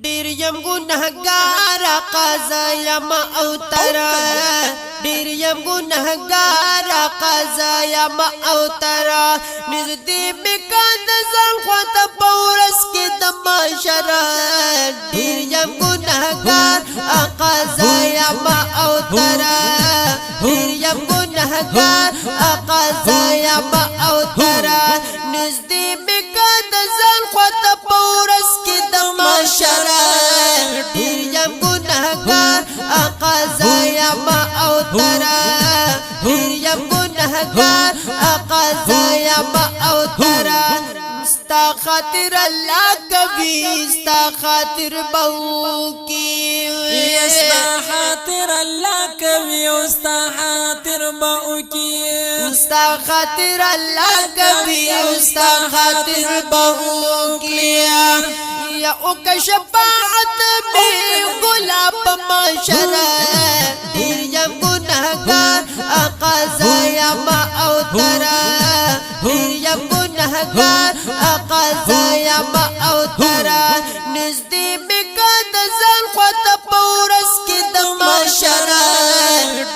ډیر یم ګناهګار قضا یم او ترا ډیر یم ګناهګار قضا یم او ترا نږدې میکاند ځان خواته پورس کې د معاشر ډیر یم ګناهګار قضا یم او ترا ډیر یم ګناهګار قضا یم او ترا نږدې میکاند ځان خواته پورس کې د معاشر ډیر یم ګناهګار قضا یم او ترا ډیر یم ګناهګار قضا یم او ترا ستا خاطر الله کوي ستا خاطر بهو کی ستا خاطر الله کوي ستا خاطر بهو کی ستا خاطر الله کوي ستا خاطر بهو کی یا او کا شفاعت می غلاب معاشر ډیر یم ګناهګار قضا یم او ترا ډیر یم ګناهګار قضا یم او ترا نږدې میکاند ځان خواته پورس کې د معاشر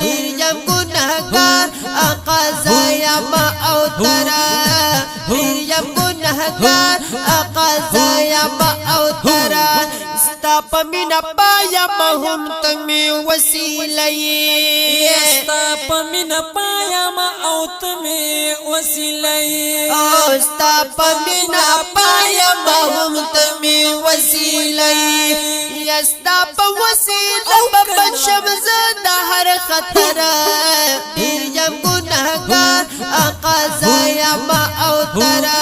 ډیر یم ګناهګار قضا یم او ترا ډیر یم ګناهګار قضا یم او ترا ستا په مینا پایم هم ته می وسیله یې ستا په مینا پایم او ته می وسیله یې ستا په مینا پایم هم ته می وسیله یې ستا په وسیله په بچم زه د هر خطر ډیر یم ګناهګار قضا یم او ترا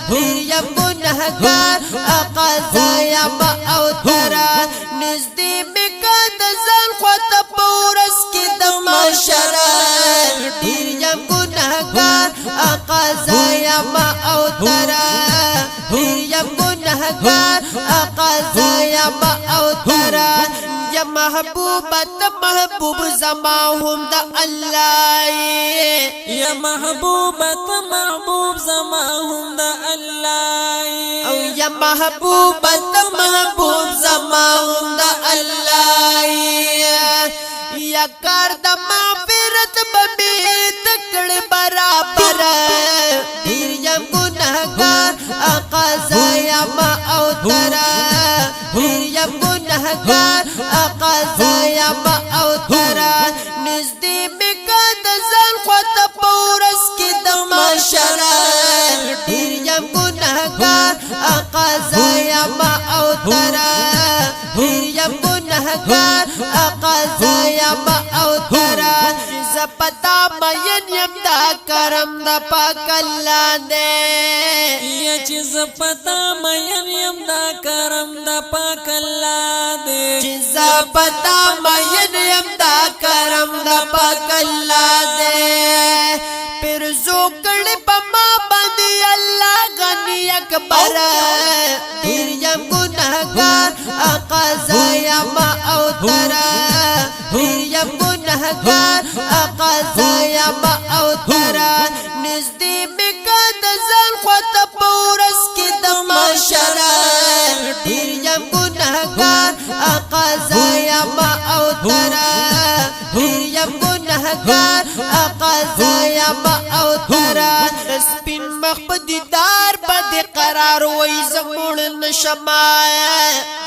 ډیر یم ګناهګار قضا یم او ترا نږدې میکاند ځان خواته پورس کې د معاشر ډیر یم ګناهګار قضا یم او ترا ډیر یم ګناهګار قضا یم او ترا یا محبوبه ته محبوب زما هم د الله یا محبوبه ته محبوب زما هم د الله او یا محبوبه ته محبوب زما هم د الله یا کار د مغفرت به تکړ برابر ډیر یم ګناهګار قضا یم او ترا ډیر یم ګناهګار قضا یم او ترا نږدې میکاند ځان خواته پورس کې د معاشر ډیر یم ګناهګار قضا یم او ترا ډیر یم ګناهګار قضا یم او ترا زپتا مین یم دا کرم د پاک الله دې یا چې زپتا مین یم دا کرم د پاک الله دې چې زپتا مین یم دا کرم د پاک الله دې پر زو کړه په ما باندې الله غنی اکبر ډیر یم ګناهګار قضا یم او ترا ډیر یم ګناهګار قضا یم او ترا نږدې میکاند ځان خواته پورس کې د معاشر ډیر یم ګناهګار قضا یم او ترا ډیر یم ګناهګار قضا یم او ترا سپین مخ په دیدار باندې قرار وای زموږ نشما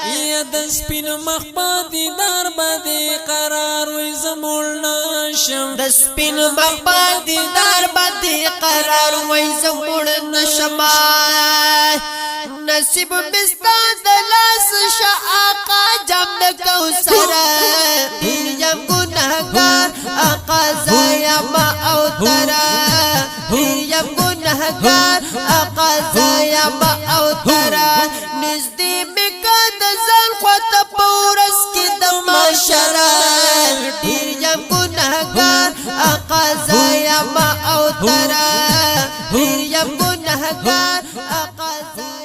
یا د سپین مخ په دیدار باندې قرار وای زموږ نشم د سپین مخ په دیدار باندې قرار وای زموږ نشما نصیب مستا د لاس شاقا جام د کوثر ډیر یم ګناهګار قضا یم او ترا ډیر یم ګناهګار قضا یم او ترا نږدې میکاند ځان خواته پورس کې د معاشر ډیر یم ګناهګار قضا یم او ترا ډیر یم ګناهګار قضا